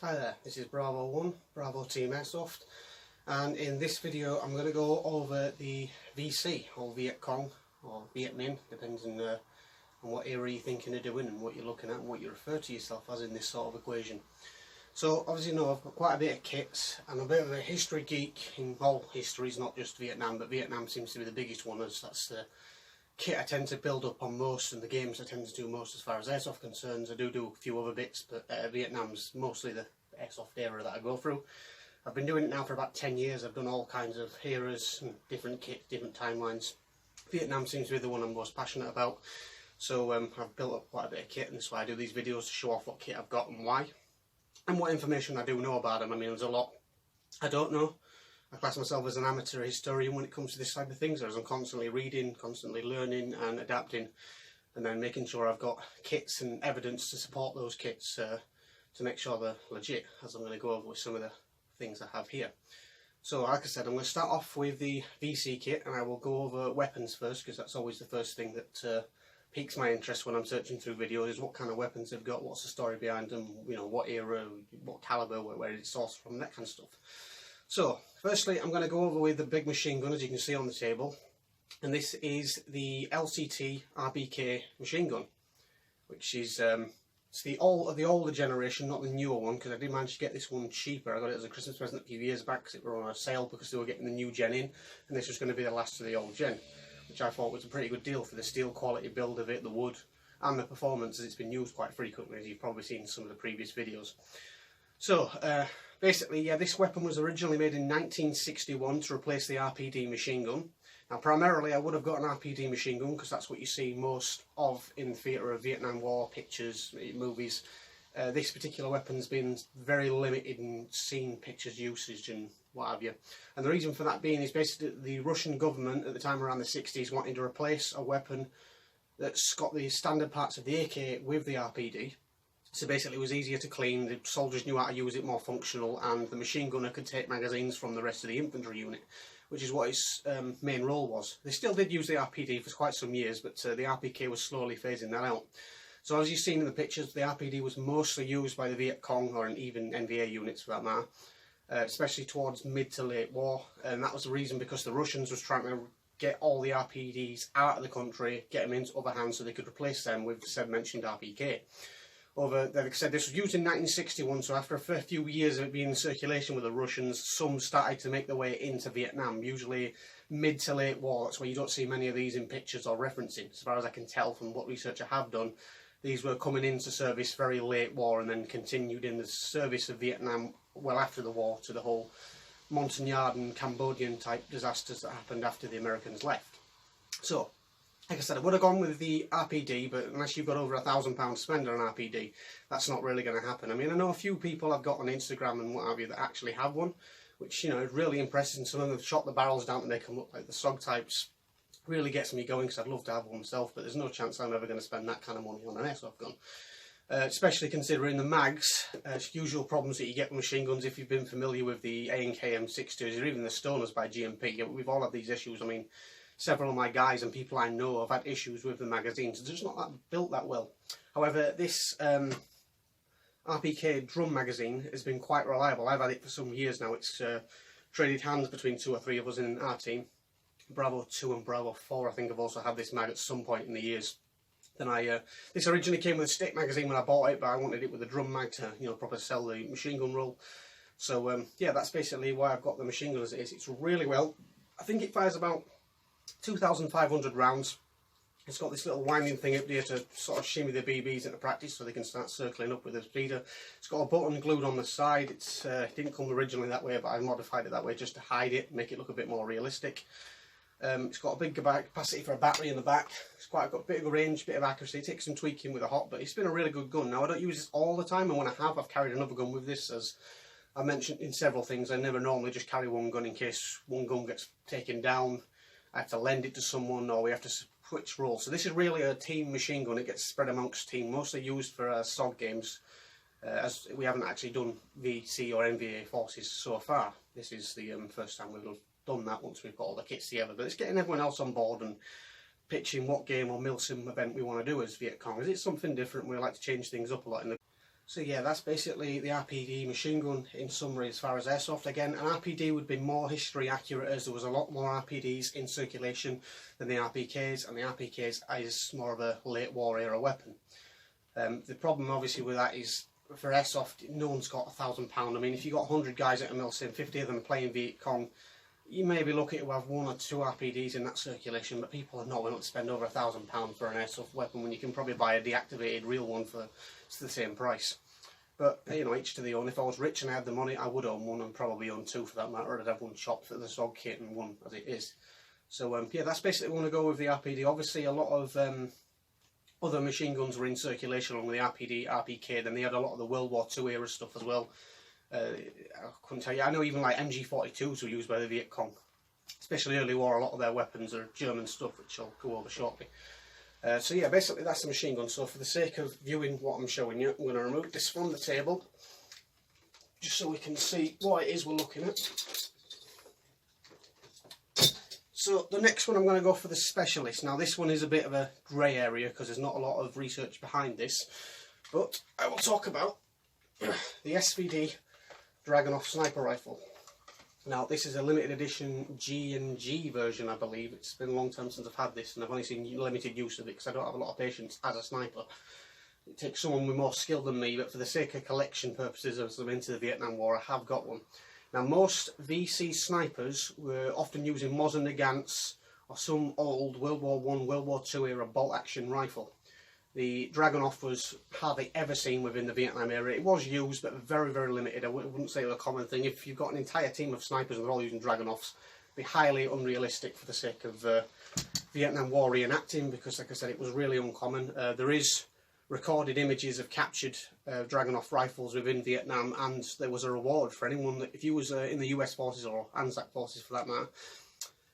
Hi there, this is Bravo 1, Bravo Team Airsoft, and in this video I'm going to go over the VC, or vietcong, or Viet Minh, depends on what era you're thinking of doing and what you're looking at and what you refer to yourself as in this sort of equation. So obviously I've got quite a bit of kits, and I'm a bit of a history geek in all histories, not just Vietnam, but Vietnam seems to be the biggest one, as that's the kit I tend to build up on most, and the games I tend to do most as far as Airsoft concerns. I do a few other bits, but Vietnam's mostly the Airsoft era that I go through. I've been doing it now for about 10 years. I've done all kinds of eras and different kits, different timelines. Vietnam seems to be the one I'm most passionate about, so I've built up quite a bit of kit, and that's why I do these videos, to show off what kit I've got and why, and what information I do know about them. I mean, there's a lot I don't know. I class myself as an amateur historian when it comes to this type of things, as I'm constantly reading, constantly learning and adapting, and then making sure I've got kits and evidence to support those kits to make sure they're legit, as I'm going to go over with some of the things I have here. So like I said, I'm going to start off with the VC kit, and I will go over weapons first, because that's always the first thing that piques my interest when I'm searching through videos, is what kind of weapons they've got, what's the story behind them, you know, what era, what calibre, where it's sourced from, that kind of stuff. So, firstly I'm going to go over with the big machine gun, as you can see on the table, and this is the LCT RBK machine gun, which is it's the older generation, not the newer one, because I did manage to get this one cheaper. I got it as a Christmas present a few years back because it were on a sale, because they were getting the new gen in, and this was going to be the last of the old gen, which I thought was a pretty good deal for the steel quality build of it, the wood, and the performance, as it's been used quite frequently, as you've probably seen in some of the previous videos. So, basically, yeah, this weapon was originally made in 1961 to replace the RPD machine gun. Now, primarily I would have got an RPD machine gun, because that's what you see most of in the theatre of Vietnam War pictures, movies. This particular weapon's been very limited in scene pictures usage and what have you. And the reason for that being is basically the Russian government at the time, around the 60s, wanted to replace a weapon that's got the standard parts of the AK with the RPD. So basically it was easier to clean, the soldiers knew how to use it, more functional, and the machine gunner could take magazines from the rest of the infantry unit, which is what its main role was. They still did use the RPD for quite some years, but the RPK was slowly phasing that out. So as you've seen in the pictures, the RPD was mostly used by the Vietcong, or even NVA units for that matter, especially towards mid to late war, and that was the reason, because the Russians was trying to get all the RPDs out of the country, get them into other hands so they could replace them with the said mentioned RPK. Like I said, this was used in 1961, so after a fair few years of it being in circulation with the Russians, some started to make their way into Vietnam, usually mid to late war. That's why you don't see many of these in pictures or referencing. As far as I can tell from what research I have done, these were coming into service very late war, and then continued in the service of Vietnam well after the war, to the whole Montagnard and Cambodian type disasters that happened after the Americans left. So, like I said, I would have gone with the RPD, but unless you've got over £1,000 to spend on an RPD, that's not really going to happen. I mean, I know a few people I've got on Instagram and what have you that actually have one, which, you know, is really impressive, and some of them have shot the barrels down to make them look like the SOG types. Really gets me going, because I'd love to have one myself, but there's no chance I'm ever going to spend that kind of money on an Airsoft gun. Especially considering the mags, usual problems that you get with machine guns, if you've been familiar with the A&K M60s, or even the Stoners by GMP. We've all had these issues. I mean, several of my guys and people I know have had issues with the magazines. They're just not built that well. However, this RPK drum magazine has been quite reliable. I've had it for some years now. It's traded hands between 2 or 3 of us in our team. Bravo 2 and Bravo 4, I think, have also had this mag at some point in the years. Then this originally came with a stick magazine when I bought it, but I wanted it with a drum mag to, you know, properly sell the machine gun roll. So yeah, that's basically why I've got the machine gun as it is. It's really well. I think it fires about 2,500 rounds. It's got this little winding thing up here to sort of shimmy the BBs into practice so they can start circling up with the speeder. It's got a button glued on the side. It didn't come originally that way, but I modified it that way just to hide it, make it look a bit more realistic. It's got a big capacity for a battery in the back. It's got a bit of a range, bit of accuracy. It takes some tweaking with a hot, but it's been a really good gun. Now, I don't use this all the time, and when I have, I've carried another gun with this. As I mentioned in several things, I never normally just carry one gun in case one gun gets taken down. I have to lend it to someone, or we have to switch roles. So this is really a team machine gun. It gets spread amongst team, mostly used for SOG games, as we haven't actually done VC or NVA forces so far. This is the first time we've done that, once we've got all the kits together. But it's getting everyone else on board and pitching what game or milsim event we want to do as vietcong, as it's something different. We like to change things up a lot in the So yeah, that's basically the RPD machine gun in summary as far as airsoft. Again, an RPD would be more history accurate as there was a lot more RPDs in circulation than the RPKs, and the RPKs is more of a late war era weapon. The problem obviously with that is for airsoft, no one's got £1,000. I mean, if you've got 100 guys at a milsim, 50 of them playing vietcong, you may be lucky to have 1 or 2 RPDs in that circulation, but people are not willing to spend over £1,000 for an airsoft weapon when you can probably buy a deactivated real one for the same price. But, you know, each to their own. If I was rich and I had the money, I would own one, and probably own 2 for that matter. I'd have one shop for the SOG kit and one as it is. So, yeah, that's basically what I want to go with the RPD. Obviously, a lot of other machine guns were in circulation along with the RPD, RPK. Then they had a lot of the World War II era stuff as well. I couldn't tell you. I know even like MG42s were used by the vietcong. Especially early war, a lot of their weapons are German stuff, which I'll go over shortly. So yeah, basically that's the machine gun. So for the sake of viewing what I'm showing you, I'm going to remove this from the table, just so we can see what it is we're looking at. So the next one I'm going to go for the Specialist. Now this one is a bit of a grey area because there's not a lot of research behind this, but I will talk about the SVD Dragunov sniper rifle. Now this is a limited edition G&G version, I believe. It's been a long time since I've had this, and I've only seen limited use of it because I don't have a lot of patience as a sniper. It takes someone with more skill than me, but for the sake of collection purposes, as I'm into the Vietnam War, I have got one. Now most VC snipers were often using Mosin Nagants or some old World War I, World War II era bolt action rifle. The Dragunov was hardly ever seen within the Vietnam era. It was used, but very, very limited. I wouldn't say it was a common thing. If you've got an entire team of snipers and they're all using Dragunovs, it'd be highly unrealistic for the sake of Vietnam War reenacting, because, like I said, it was really uncommon. There is recorded images of captured Dragunov rifles within Vietnam, and there was a reward for anyone that, if you was in the US forces or ANZAC forces for that matter,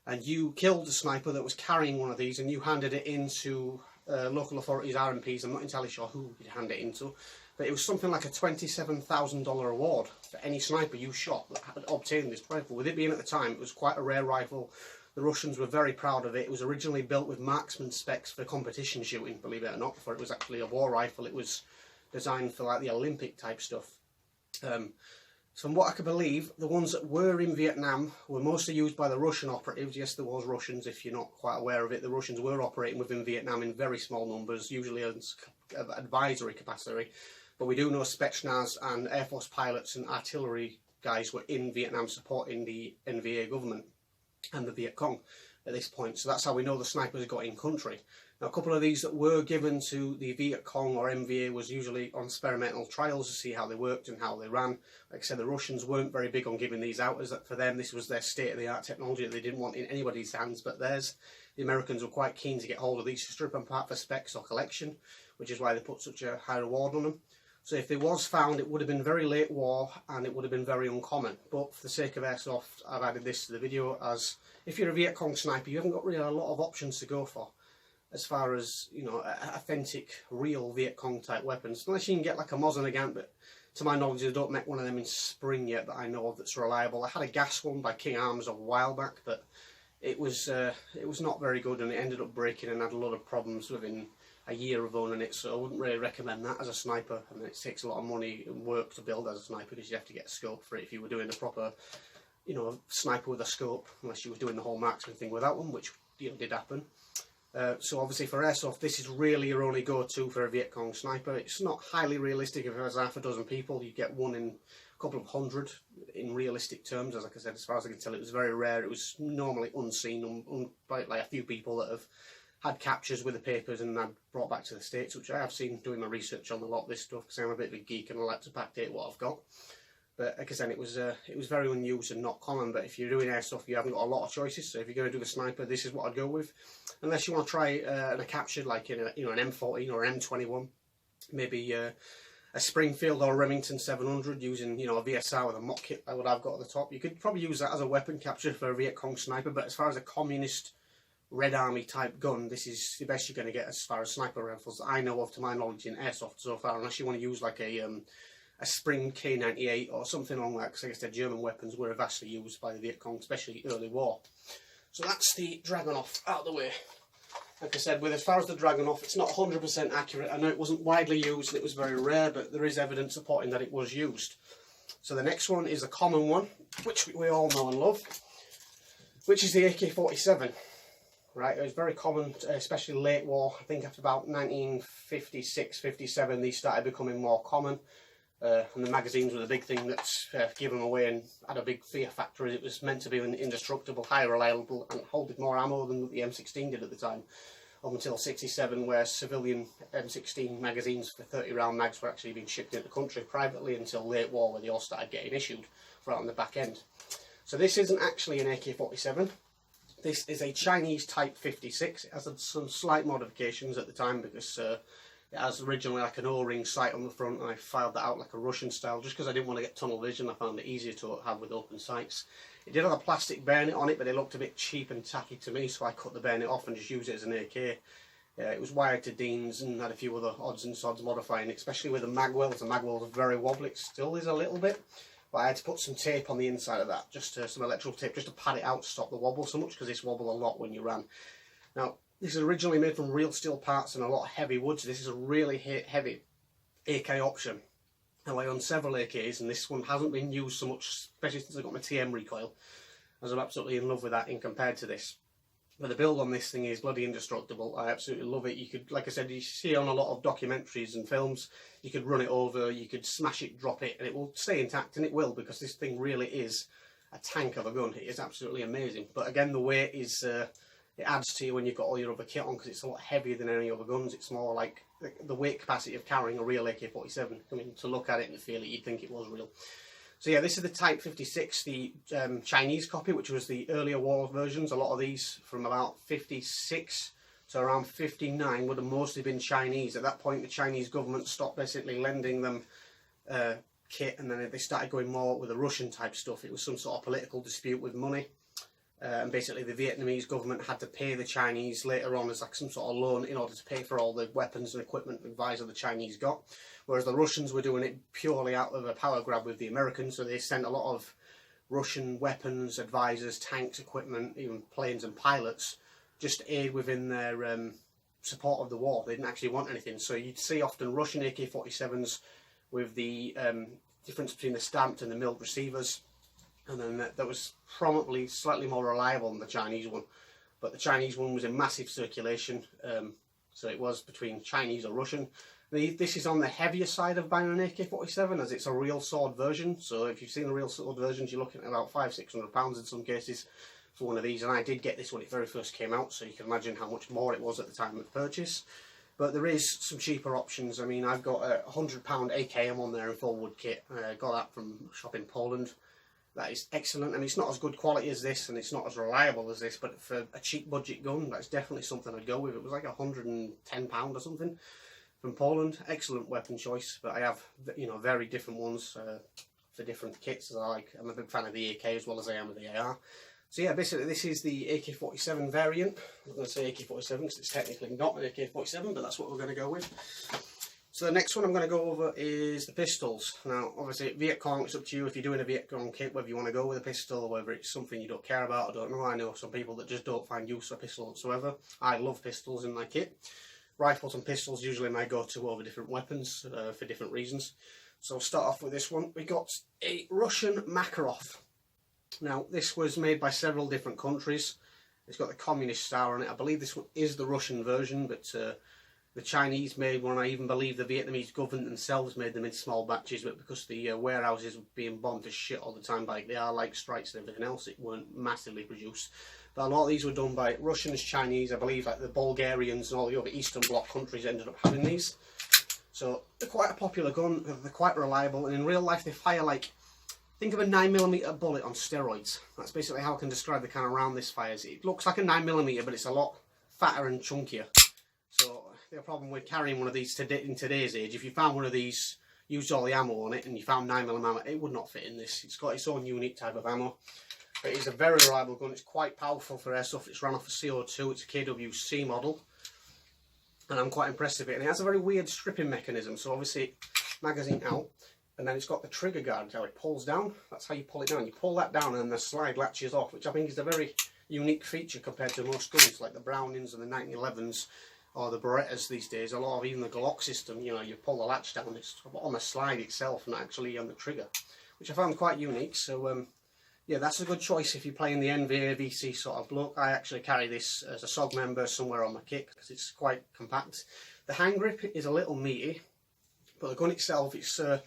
and you killed a sniper that was carrying one of these and you handed it into local authorities, RMPs, I'm not entirely sure who you'd hand it into, but it was something like a $27,000 reward for any sniper you shot that had obtained this rifle. With it being at the time, it was quite a rare rifle. The Russians were very proud of it. It was originally built with marksman specs for competition shooting, believe it or not, before it was actually a war rifle. It was designed for like the Olympic type stuff. So from what I can believe, the ones that were in Vietnam were mostly used by the Russian operatives. Yes, there was Russians, if you're not quite aware of it. The Russians were operating within Vietnam in very small numbers, usually as advisory capacity. But we do know Spetsnaz and Air Force pilots and artillery guys were in Vietnam supporting the NVA government and the Viet Cong at this point. So that's how we know the snipers got in country. Now, a couple of these that were given to the Viet Cong or MVA was usually on experimental trials to see how they worked and how they ran. Like I said, the Russians weren't very big on giving these out, as that for them this was their state-of-the-art technology that they didn't want in anybody's hands but theirs. The Americans were quite keen to get hold of these to strip them apart for specs or collection, which is why they put such a high reward on them. So if it was found, it would have been very late war and it would have been very uncommon. But for the sake of airsoft, I've added this to the video, as if you're a Viet Cong sniper, you haven't got really a lot of options to go for as far as, you know, authentic, real Viet Cong type weapons. Unless you can get like a Mosin Nagant, but to my knowledge they don't make one of them in spring yet that I know of that's reliable. I had a gas one by King Arms a while back, but it was not very good, and it ended up breaking and had a lot of problems within a year of owning it, so I wouldn't really recommend that as a sniper. I mean, it takes a lot of money and work to build as a sniper, because you have to get a scope for it if you were doing a proper, you know, sniper with a scope, unless you were doing the whole marksman thing without one, which, you know, did happen. So obviously for airsoft, this is really your only go-to for a Viet Cong sniper. It's not highly realistic. If it was half a dozen people, you get one in a couple of hundred in realistic terms. As like I said, as far as I can tell, it was very rare. It was normally unseen by like a few people that have had captures with the papers and then brought back to the States, which I have seen doing my research on a lot of this stuff, because I'm a bit of a geek and I like to backdate what I've got. But like I said, it was very unused and not common. But if you're doing airsoft, you haven't got a lot of choices. So if you're going to do the sniper, this is what I'd go with. Unless you want to try a captured, like in an M14 or an M21, maybe a Springfield or Remington 700 using, you know, a VSR with a mock kit like what I've got at the top. You could probably use that as a weapon capture for a Viet Cong sniper. But as far as a communist Red Army type gun, this is the best you're going to get as far as sniper rifles that I know of, to my knowledge, in airsoft so far. Unless you want to use like a Spring K98 or something along that, because like I said, German weapons were vastly used by the Viet Cong, especially early war. So that's the Dragunov out of the way. like I said, with as far as the Dragunov, it's not 100% accurate. I know it wasn't widely used and it was very rare, but there is evidence supporting that it was used. So the next one is a common one, which we all know and love, which is the AK-47. Right, it was very common, especially late war. I think after about 1956, 57, these started becoming more common. And the magazines were the big thing that's given them away and had a big fear factor. It was meant to be an indestructible, highly reliable, and holded more ammo than the M16 did at the time. Up until 67, where civilian M16 magazines for 30 round mags were actually being shipped into the country privately, until late war, where they all started getting issued right on the back end. So this isn't actually an AK-47. This is a Chinese Type 56. It has some slight modifications at the time, because it has originally like an O-ring sight on the front, and I filed that out like a Russian style just because I didn't want to get tunnel vision. I found it easier to have with open sights. It did have a plastic bayonet on it, but it looked a bit cheap and tacky to me, so I cut the bayonet off and just used it as an AK. It was wired to Dean's and had a few other odds and sods modifying it, especially with the magwells. The magwells are very wobbly. It still is a little bit, but I had to put some tape on the inside of that, just some electrical tape, just to pad it out to stop the wobble so much, because this wobbled a lot when you ran. Now, this is originally made from real steel parts and a lot of heavy woods. This is a really heavy AK option. Now, I own several AKs, and this one hasn't been used so much, especially since I got my TM recoil, as I'm absolutely in love with that in compared to this. But the build on this thing is bloody indestructible. I absolutely love it. You could, like I said, you see on a lot of documentaries and films, you could run it over, you could smash it, drop it, and it will stay intact, and it will, because this thing really is a tank of a gun. It is absolutely amazing. But again, the weight is... it adds to you when you've got all your other kit on, because it's a lot heavier than any other guns. It's more like the weight capacity of carrying a real AK-47. I mean, to look at it and feel it, you'd think it was real. So yeah, this is the Type 56, the Chinese copy, which was the earlier war versions. A lot of these from about 56 to around 59 would have mostly been Chinese. At that point, the Chinese government stopped basically lending them kit, and then they started going more with the Russian type stuff. It was some sort of political dispute with money. And basically the Vietnamese government had to pay the Chinese later on as like some sort of loan in order to pay for all the weapons and equipment and advisor the Chinese got. Whereas the Russians were doing it purely out of a power grab with the Americans, so they sent a lot of Russian weapons, advisors, tanks, equipment, even planes and pilots, just to aid within their support of the war. They didn't actually want anything. So you'd see often Russian AK-47s with the difference between the stamped and the milled receivers. And then that was probably slightly more reliable than the Chinese one. But the Chinese one was in massive circulation, so it was between Chinese or Russian. This is on the heavier side of buying an AK-47, as it's a real sword version. So if you've seen the real sword versions, you're looking at about £500–600 in some cases for one of these. And I did get this when it very first came out, so you can imagine how much more it was at the time of purchase. But there is some cheaper options. I mean, I've got a £100 AKM on there in full wood kit. I got that from a shop in Poland. That is excellent. I mean, it's not as good quality as this, and it's not as reliable as this, but for a cheap budget gun, that's definitely something I'd go with. It was like £110 or something from Poland. Excellent weapon choice, but I have, you know, very different ones for different kits. I'm a big fan of the AK as well as I am of the AR. So yeah, basically this is the AK-47 variant. I'm going to say AK-47 because it's technically not an AK-47, but that's what we're going to go with. So the next one I'm going to go over is the pistols. Now, obviously, vietcong, it's up to you if you're doing a vietcong kit, whether you want to go with a pistol or whether it's something you don't care about. I don't know. I know some people that just don't find use for a pistol whatsoever. I love pistols in my kit. Rifles and pistols usually my go-to over different weapons for different reasons. So I'll start off with this one. We got a Russian Makarov. Now, this was made by several different countries. It's got the communist star on it. I believe this one is the Russian version, but the Chinese made one. I even believe the Vietnamese government themselves made them in small batches, but because the warehouses were being bombed to shit all the time by the air-like strikes and everything else, it weren't massively produced. But a lot of these were done by Russians, Chinese, I believe, like the Bulgarians and all the other Eastern Bloc countries ended up having these. So they're quite a popular gun, they're quite reliable, and in real life they fire like, think of a 9mm bullet on steroids. That's basically how I can describe the kind of round this fires. It looks like a 9mm, but it's a lot fatter and chunkier. So the problem with carrying one of these in today's age, if you found one of these, used all the ammo on it, and you found 9mm ammo, it would not fit in this. It's got its own unique type of ammo. But it's a very reliable gun. It's quite powerful for airsoft. It's run off of CO2. It's a KWC model. And I'm quite impressed with it. And it has a very weird stripping mechanism. So obviously, magazine out. And then it's got the trigger guard, how it pulls down. That's how you pull it down. You pull that down and the slide latches off, which I think is a very unique feature compared to most guns like the Brownings and the 1911s or the Berettas these days. A lot of even the Glock system, you know, you pull the latch down, it's on the slide itself, not actually on the trigger, which I found quite unique. So yeah, that's a good choice if you're playing the NVA VC sort of bloke. I actually carry this as a SOG member somewhere on my kit because it's quite compact. The hand grip is a little meaty, but the gun itself, it's you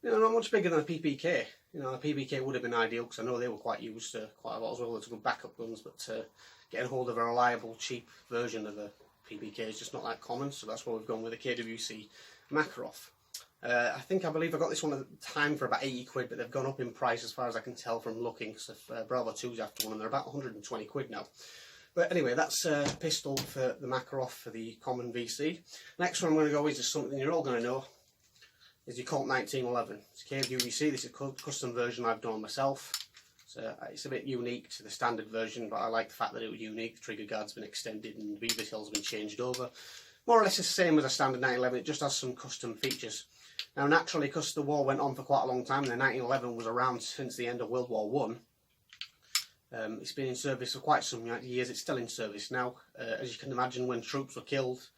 know, not much bigger than a PPK. You know, a PPK would have been ideal because I know they were quite used quite a lot as well as good backup guns, but getting hold of a reliable, cheap version of a PPK is just not that common, so that's why we've gone with a KWC Makarov. I believe I got this one at the time for about 80 quid, but they've gone up in price as far as I can tell from looking, because Bravo 2's after one and they're about 120 quid now. But anyway, that's a pistol for the Makarov for the common VC. Next one I'm going to go is just something you're all going to know, is your Colt 1911. It's KWC, this is a custom version I've done myself. So it's a bit unique to the standard version, but I like the fact that it was unique. The trigger guard's been extended and the V-Vitals been changed over. More or less the same as a standard 1911, it just has some custom features. Now naturally, because the war went on for quite a long time, and the 1911 was around since the end of World War One, it's been in service for quite some years. It's still in service now. As you can imagine, when troops were killed,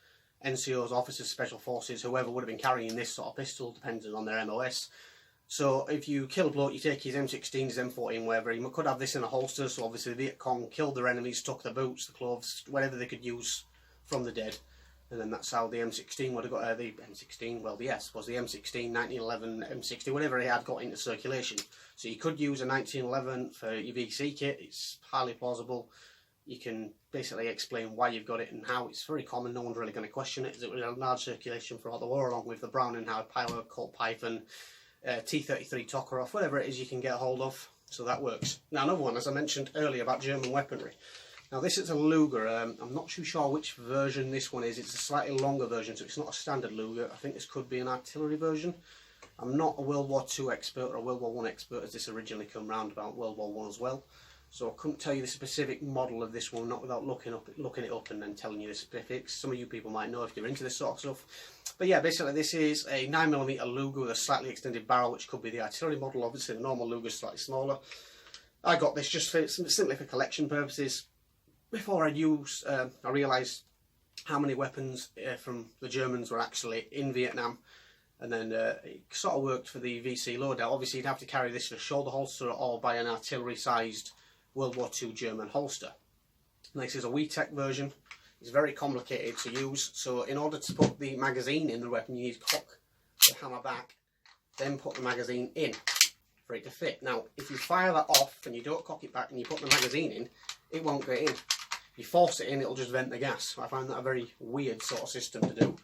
NCOs, officers, special forces, whoever would have been carrying this sort of pistol, depending on their MOS. So if you kill a bloke, you take his M16, his M14, whatever, he could have this in a holster, so obviously the vietcong killed their enemies, took their boots, the clothes, whatever they could use from the dead. And then that's how the M16 would have got, the M16, well yes, was the M16, 1911, M60, whatever he had got into circulation. So you could use a 1911 for your VC kit, it's highly plausible. You can basically explain why you've got it and how. It's very common, no one's really going to question it, as it was a large circulation throughout the war, along with the Browning Howard Power, Colt Python, T33 Tokarev, whatever it is you can get a hold of, so that works. Now another one, as I mentioned earlier about German weaponry. Now this is a Luger, I'm not too sure which version this one is. It's a slightly longer version, so it's not a standard Luger. I think this could be an artillery version. I'm not a World War II expert or a World War One expert, as this originally came round about World War One as well. So I couldn't tell you the specific model of this one, not without looking it up and then telling you the specifics. Some of you people might know if you're into this sort of stuff. But yeah, basically this is a 9mm Luger with a slightly extended barrel, which could be the artillery model. Obviously the normal Luger is slightly smaller. I got this just simply for collection purposes. Before I realised how many weapons from the Germans were actually in Vietnam. And then it sort of worked for the VC loadout. Obviously you'd have to carry this in a shoulder holster or by an artillery sized World War II German holster. And this is a WeTech version. It's very complicated to use, so in order to put the magazine in the weapon you need to cock the hammer back, then put the magazine in for it to fit. Now if you fire that off and you don't cock it back and you put the magazine in, it won't get in. If you force it in, it'll just vent the gas. I find that a very weird sort of system to do.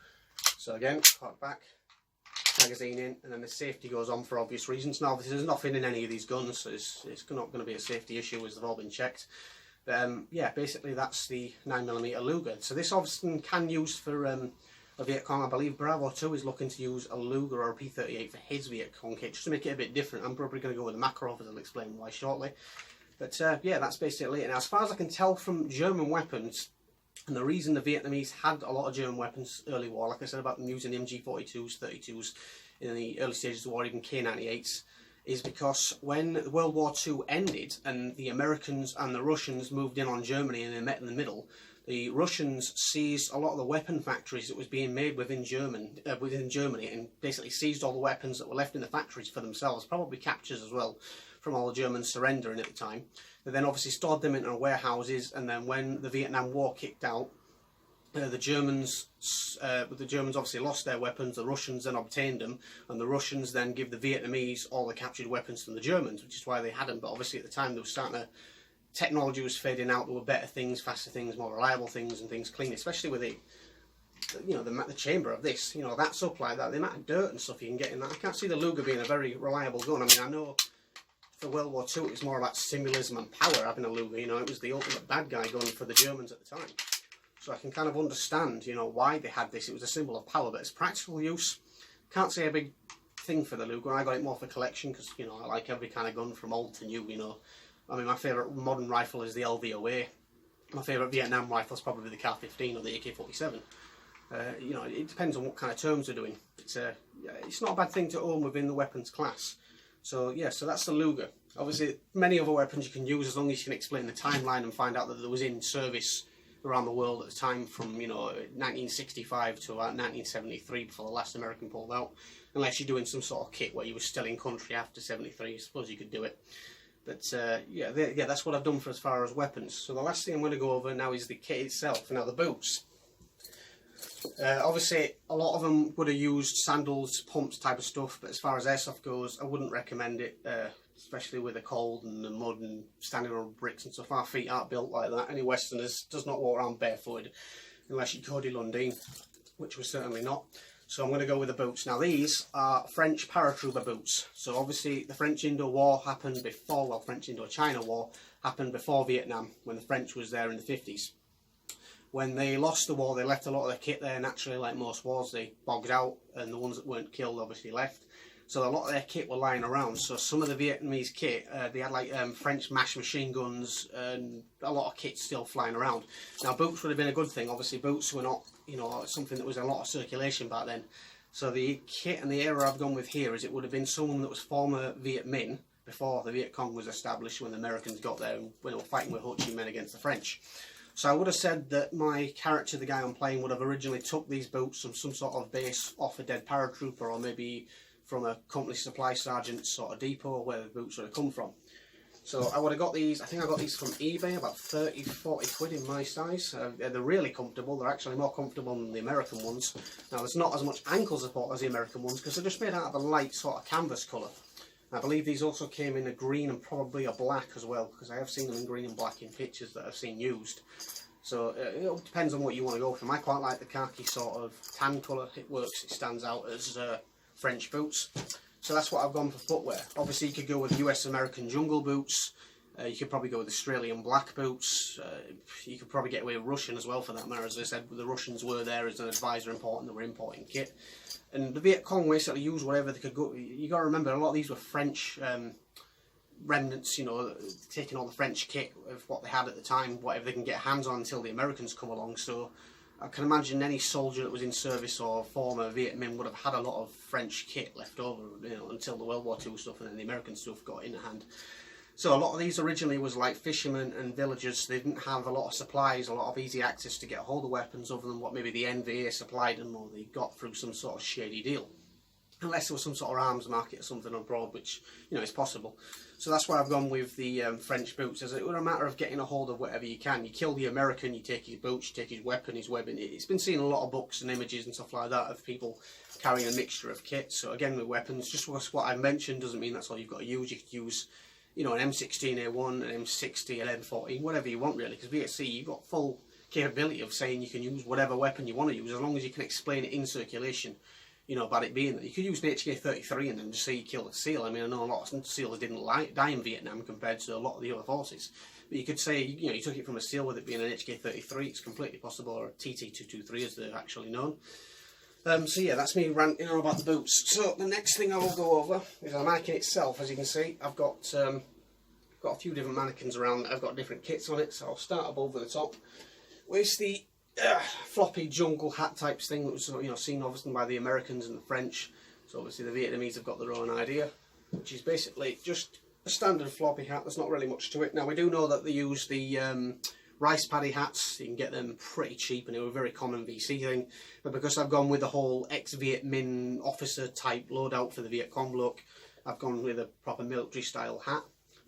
So again, cock back, magazine in, and then the safety goes on for obvious reasons. Now obviously there's nothing in any of these guns, so it's not going to be a safety issue as they've all been checked. But yeah, basically that's the 9mm Luger. So this obviously can use for a vietcong. I believe Bravo 2 is looking to use a Luger or a P38 for his vietcong kit, just to make it a bit different. I'm probably going to go with the Makarov, as I'll explain why shortly. But yeah, that's basically it. Now as far as I can tell from German weapons, and the reason the Vietnamese had a lot of German weapons early war, like I said about them using the MG42s, 32s in the early stages of the war, even K98s, is because when World War II ended and the Americans and the Russians moved in on Germany and they met in the middle, the Russians seized a lot of the weapon factories that was being made within Germany and basically seized all the weapons that were left in the factories for themselves, probably captures as well from all the Germans surrendering at the time. They then obviously stored them in their warehouses, and then when the Vietnam War kicked out, the Germans obviously lost their weapons, the Russians then obtained them, and the Russians then give the Vietnamese all the captured weapons from the Germans, which is why they had them. But obviously at the time they were starting to, technology was fading out, there were better things, faster things, more reliable things, and things clean, especially with the, you know, the chamber of this, you know, that's up like that, the amount of dirt and stuff you can get in that. I can't see the Luger being a very reliable gun. I mean, I know for World War II it was more about symbolism and power having a Luger, you know, it was the ultimate bad guy gun for the Germans at the time. So I can kind of understand, you know, why they had this. It was a symbol of power, but it's practical use. Can't say a big thing for the Luger. I got it more for collection because, you know, I like every kind of gun from old to new, you know. I mean, my favourite modern rifle is the LVOA. My favourite Vietnam rifle is probably the Car-15 or the AK-47. You know, it depends on what kind of terms they're doing. It's not a bad thing to own within the weapons class. So yeah, so that's the Luger. Obviously, many other weapons you can use as long as you can explain the timeline and find out that there was in service around the world at the time from, you know, 1965 to about 1973 before the last American pulled out. Unless you're doing some sort of kit where you were still in country after 73, I suppose you could do it. But yeah, that's what I've done for as far as weapons. So the last thing I'm going to go over now is the kit itself. Now the boots. Obviously, a lot of them would have used sandals, pumps type of stuff, but as far as airsoft goes, I wouldn't recommend it, especially with the cold and the mud and standing on bricks and stuff. Our feet aren't built like that. Any Westerners does not walk around barefooted, unless you're Cody Lundeen, which was certainly not. So I'm going to go with the boots. Now these are French paratrooper boots. So obviously the French Indo War happened before, well, French Indochina War happened before Vietnam, when the French was there in the 50s. When they lost the war, they left a lot of their kit there. Naturally, like most wars, they bogged out, and the ones that weren't killed obviously left. So a lot of their kit were lying around. So some of the Vietnamese kit, they had like French mash machine guns and a lot of kit still flying around. Now boots would have been a good thing. Obviously boots were not, you know, something that was a lot of circulation back then. So the kit and the era I've gone with here is it would have been someone that was former Viet Minh before the Viet Cong was established, when the Americans got there and when they were fighting with Ho Chi Minh against the French. So I would have said that my character, the guy I'm playing, would have originally took these boots from some sort of base off a dead paratrooper, or maybe from a company supply sergeant sort of depot where the boots would have come from. So I would have got these, I think I got these from eBay, about 30-40 quid in my size. They're really comfortable. They're actually more comfortable than the American ones. Now there's not as much ankle support as the American ones because they're just made out of a light sort of canvas colour. I believe these also came in a green and probably a black as well, because I have seen them in green and black in pictures that I've seen used. So it all depends on what you want to go for. I quite like the khaki sort of tan colour. It works, it stands out as French boots. So that's what I've gone for footwear. Obviously you could go with US American jungle boots. You could probably go with Australian black boots. You could probably get away with Russian as well for that matter. As I said, the Russians were there as an advisor important, they were importing kit. And the Viet Cong basically used whatever they could go. You got to remember, a lot of these were French remnants, you know, taking all the French kit of what they had at the time, whatever they can get hands on until the Americans come along. So I can imagine any soldier that was in service or former Viet Minh would have had a lot of French kit left over, you know, until the World War II stuff, and then the American stuff got in hand. So a lot of these originally was like fishermen and villagers. They didn't have a lot of supplies, a lot of easy access to get a hold of weapons other than what maybe the NVA supplied them, or they got through some sort of shady deal. Unless there was some sort of arms market or something abroad, which, you know, is possible. So that's why I've gone with the French boots. As it was a matter of getting a hold of whatever you can. You kill the American, you take his boots, you take his weapon, his webbing. It's been seen in a lot of books and images and stuff like that of people carrying a mixture of kit. So again, with weapons, just what I mentioned doesn't mean that's all you've got to use. You could use, you know, an M16A1, an M60, an M14, whatever you want really. Because VSC, you've got full capability of saying you can use whatever weapon you want to use, as long as you can explain it in circulation. You know, about it being that you could use an HK-33 and then just say you killed a SEAL. I mean, I know a lot of SEALs didn't die in Vietnam compared to a lot of the other forces. But you could say, you know, you took it from a SEAL with it being an HK-33. It's completely possible, or a TT-223 as they're actually known. So yeah, that's me ranting on about the boots. So the next thing I will go over is the mannequin itself. As you can see, I've got a few different mannequins around. I've got different kits on it. So I'll start above the top. Where's the floppy jungle hat types thing that was, you know, seen obviously by the Americans and the French. So obviously the Vietnamese have got their own idea, which is basically just a standard floppy hat. There's not really much to it. Now we do know that they use the rice paddy hats. You can get them pretty cheap, and they were a very common VC thing. But because I've gone with the whole ex-Viet Minh officer type loadout for the Viet Cong look, I've gone with a proper military style hat.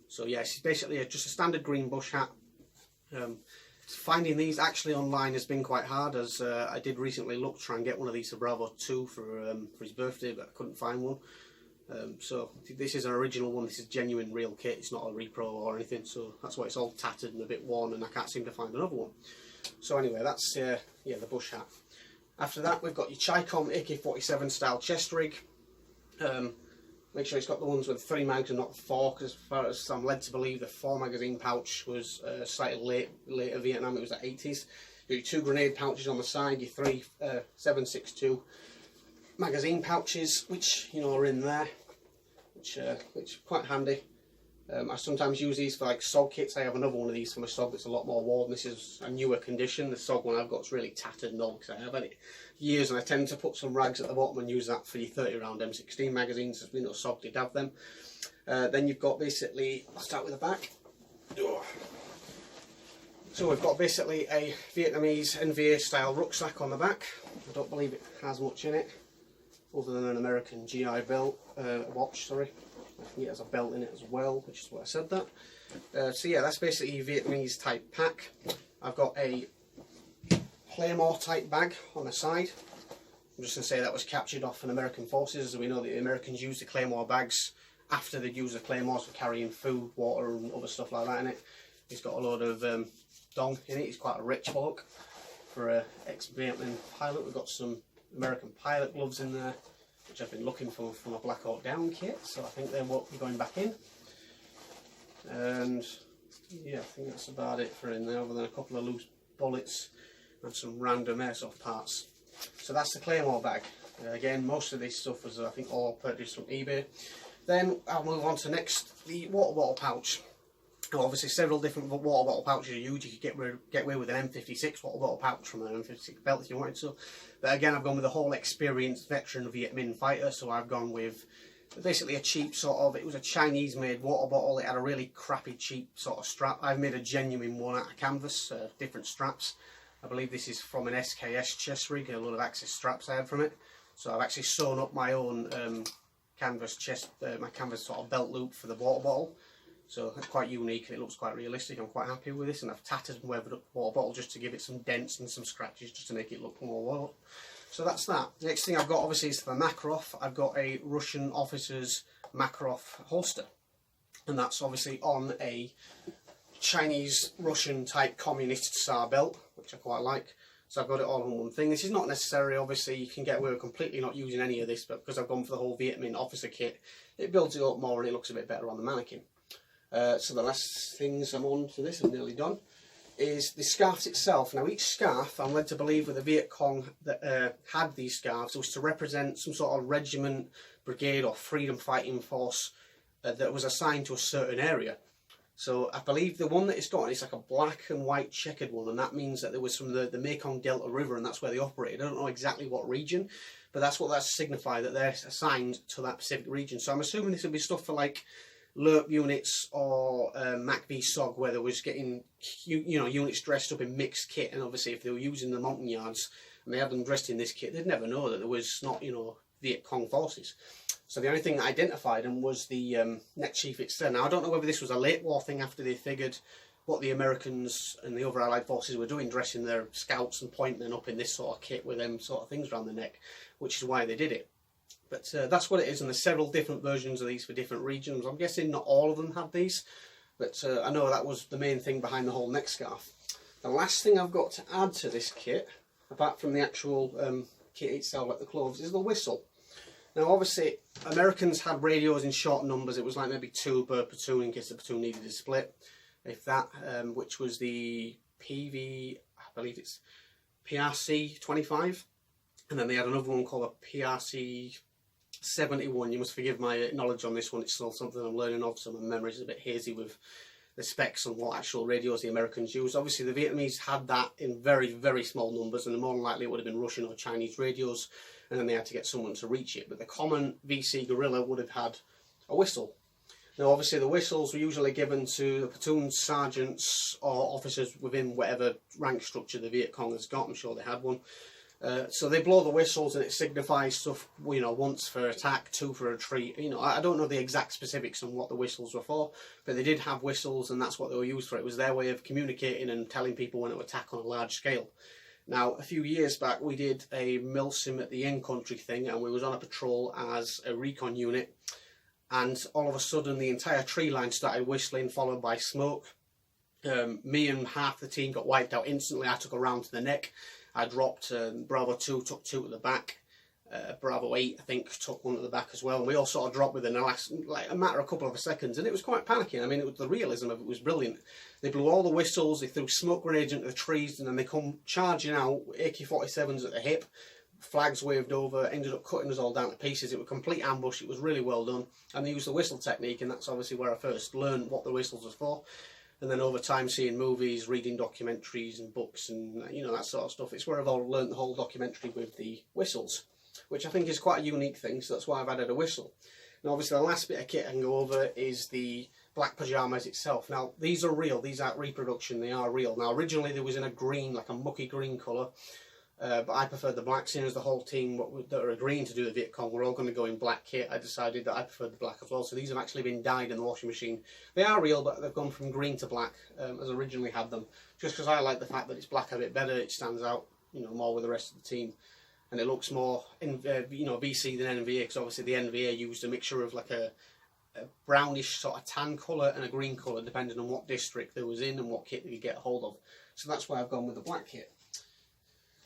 So yes, it's basically just a standard green bush hat. Finding these actually online has been quite hard, as I did recently look to try and get one of these for Bravo 2 for his birthday, but I couldn't find one. So this is an original one. This is genuine real kit. It's not a repro or anything, so that's why it's all tattered and a bit worn, and I can't seem to find another one. So anyway, that's yeah, the bush hat. After that, we've got your Chi-Com AK-47 style chest rig. Make sure it's got the ones with 3 mags and not 4, because as far as I'm led to believe, the 4 magazine pouch was slightly later Vietnam. It was the 80s. Your 2 grenade pouches on the side, your 3 7.62 magazine pouches, which, you know, are in there, which are quite handy. I sometimes use these for like SOG kits. I have another one of these for my SOG that's a lot more worn. This is a newer condition. The SOG one I've got is really tattered and old because I have had it years, and I tend to put some rags at the bottom and use that for your 30 round M16 magazines, as we know SOG did have them. Then you've got basically, I'll start with the back. So we've got basically a Vietnamese NVA style rucksack on the back. I don't believe it has much in it, other than an American GI belt, watch, sorry. I think it has a belt in it as well, which is why I said that. So yeah, that's basically a Vietnamese type pack. I've got a Claymore type bag on the side. I'm just going to say that was captured off an American forces, as we know that the Americans used the Claymore bags after they'd used the Claymores for carrying food, water and other stuff like that in it. He's got a load of dong in it. He's quite a rich bloke for an ex-Vietnam pilot. We've got some American pilot gloves in there, which I've been looking for from a Black Hawk Down kit, so I think they won't be going back in. And yeah, I think that's about it for in there, other than a couple of loose bullets and some random airsoft parts. So that's the Claymore bag. Again, most of this stuff was, I think, all purchased from eBay. Then I'll move on to next, the water bottle pouch. Now, obviously, several different water bottle pouches are used. You could get away with an M56 water bottle pouch from an M56 belt if you wanted to. But again, I've gone with a whole experienced veteran Viet Minh fighter, so I've gone with basically a cheap sort of, it was a Chinese made water bottle. It had a really crappy cheap sort of strap. I've made a genuine one out of canvas, different straps. I believe this is from an SKS chest rig, a lot of access straps I had from it. So I've actually sewn up my own canvas chest, my canvas sort of belt loop for the water bottle. So it's quite unique and it looks quite realistic. I'm quite happy with this, and I've tattered and weathered up the water bottle just to give it some dents and some scratches, just to make it look more water. So that's that. The next thing I've got obviously is the Makarov. I've got a Russian officer's Makarov holster, and that's obviously on a Chinese Russian type communist Tsar belt, which I quite like. So I've got it all on one thing. This is not necessary, obviously you can get away with completely not using any of this, but because I've gone for the whole Viet Minh officer kit, it builds it up more and it looks a bit better on the mannequin. So the last things I'm on to this, I'm nearly done, is the scarves itself. Now each scarf, I'm led to believe with the Viet Cong that had these scarves, was to represent some sort of regiment, brigade or freedom fighting force that was assigned to a certain area. So I believe the one that it's got, it's like a black and white checkered one, and that means that there was from the Mekong Delta River, and that's where they operated. I don't know exactly what region, but that's what that signifies, that they're assigned to that specific region. So I'm assuming this would be stuff for like LERP units or MACV SOG, where they was getting units dressed up in mixed kit, and obviously if they were using the mountain yards and they had them dressed in this kit, they'd never know that there was not, Viet Cong forces. So the only thing that identified them was the neck chief itself. Now I don't know whether this was a late war thing after they figured what the Americans and the other Allied forces were doing, dressing their scouts and pointing them up in this sort of kit with them sort of things around the neck, which is why they did it. But that's what it is, and there's several different versions of these for different regions. I'm guessing not all of them had these, but I know that was the main thing behind the whole neck scarf. The last thing I've got to add to this kit, apart from the actual kit itself, like the clothes, is the whistle. Now obviously Americans had radios in short numbers. It was like maybe 2 per platoon in case the platoon needed a split, if that, which was the PV, I believe it's PRC 25, and then they had another one called a PRC 71. You must forgive my knowledge on this one, it's still something I'm learning of, so my memory's a bit hazy with the specs on what actual radios the Americans used. Obviously the Vietnamese had that in very, very small numbers, and more than likely it would have been Russian or Chinese radios, and then they had to get someone to reach it. But the common VC guerrilla would have had a whistle. Now obviously the whistles were usually given to the platoon sergeants or officers within whatever rank structure the Viet Cong has got. I'm sure they had one. So they blow the whistles and it signifies stuff, once for attack, 2 for retreat. I don't know the exact specifics on what the whistles were for, but they did have whistles and that's what they were used for. It was their way of communicating and telling people when to attack on a large scale. Now, a few years back we did a milsim at the in-country thing, and we was on a patrol as a recon unit, and all of a sudden the entire tree line started whistling, followed by smoke. Me and half the team got wiped out instantly. I took a round to the neck. I dropped, Bravo 2 took 2 to the back, Bravo 8 I think took 1 to the back as well, and we all sort of dropped within a matter of a couple of seconds, and it was quite panicking. I mean, the realism of it was brilliant. They blew all the whistles, they threw smoke grenades into the trees, and then they come charging out, AK-47s at the hip, flags waved over, ended up cutting us all down to pieces. It was a complete ambush. It was really well done, and they used the whistle technique, and that's obviously where I first learned what the whistles was for. And then over time, seeing movies, reading documentaries and books and that sort of stuff, it's where I've all learned the whole documentary with the whistles, which I think is quite a unique thing, so that's why I've added a whistle. Now obviously the last bit of kit I can go over is the black pyjamas itself. Now these are real, these aren't reproduction, they are real. Now originally there was in a green, like a mucky green colour, but I preferred the black. Seeing as the whole team that are agreeing to do the vietcong, we're all going to go in black kit, I decided that I preferred the black as well. So these have actually been dyed in the washing machine. They are real, but they've gone from green to black as I originally had them, just because I like the fact that it's black a bit better, it stands out, you know, more with the rest of the team. And it looks more, you know, VC than NVA, because obviously the NVA used a mixture of like a brownish sort of tan colour and a green colour, depending on what district there was in and what kit you get a hold of. So that's why I've gone with the black kit.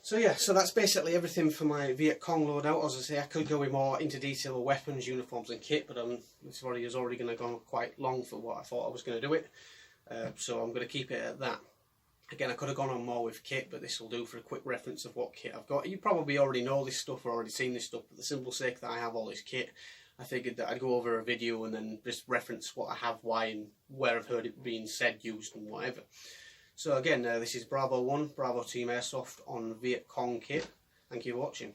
So yeah, so that's basically everything for my vietcong loadout. As I say, I could go with more into detail of weapons, uniforms and kit, but this video is already going to go quite long for what I thought I was going to do it. So I'm going to keep it at that. Again, I could have gone on more with kit, but this will do for a quick reference of what kit I've got. You probably already know this stuff or already seen this stuff, but the simple sake that I have all this kit, I figured that I'd go over a video and then just reference what I have, why, and where I've heard it being said, used, and whatever. So again, this is Bravo 1, Bravo Team Airsoft on vietcong kit. Thank you for watching.